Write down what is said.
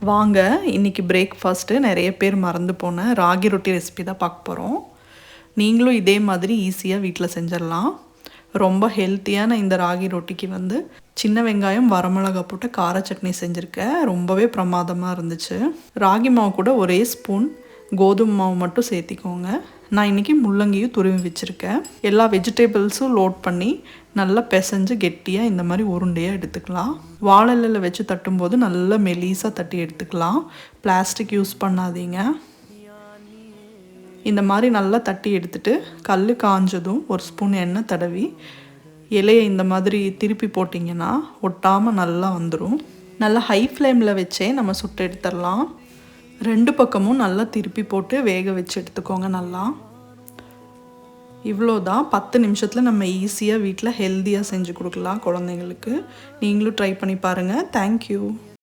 வாங்க இன்றைக்கி பிரேக்ஃபாஸ்ட்டு நிறைய பேர் மறந்து போன ராகி ரொட்டி ரெசிபி தான் பார்க்க போகிறோம். நீங்களும் இதே மாதிரி ஈஸியாக வீட்டில் செஞ்சிடலாம். ரொம்ப ஹெல்த்தியான இந்த ராகி ரொட்டிக்கு சின்ன வெங்காயம் வரமிளகா போட்டு கார சட்னி செஞ்சுருக்கேன். ரொம்பவே பிரமாதமாக இருந்துச்சு. ராகி மாவு கூட ஒரே ஸ்பூன் கோதுமை மாவு மட்டும் சேர்த்திக்கோங்க. நான் இன்றைக்கி முள்ளங்கியும் துருவி வச்சுருக்கேன். எல்லா வெஜிடபிள்ஸும் லோட் பண்ணி நல்லா பிசைஞ்சு கெட்டியாக இந்த மாதிரி உருண்டையாக எடுத்துக்கலாம். வாழலையில் வச்சு தட்டும்போது நல்லா மெலிசாக தட்டி எடுத்துக்கலாம். பிளாஸ்டிக் யூஸ் பண்ணாதீங்க. இந்த மாதிரி நல்லா தட்டி எடுத்துட்டு கல் காஞ்சதும் ஒரு ஸ்பூன் எண்ணெய் தடவி இலையை இந்த மாதிரி திருப்பி போட்டிங்கன்னா ஒட்டாமல் நல்லா வந்துடும். நல்லா ஹை ஃப்ளேமில் வச்சே நம்ம சுட்டு எடுத்துடலாம். ரெண்டு பக்கமும் நல்லா திருப்பி போட்டு வேக வச்சு எடுத்துக்கோங்க. நல்லா இவ்வளோதான். 10 நிமிஷத்தில் நம்ம ஈஸியாக வீட்டில் ஹெல்த்தியாக செஞ்சு கொடுக்கலாம் குழந்தைங்களுக்கு. நீங்களும் ட்ரை பண்ணி பாருங்கள். தேங்க்யூ.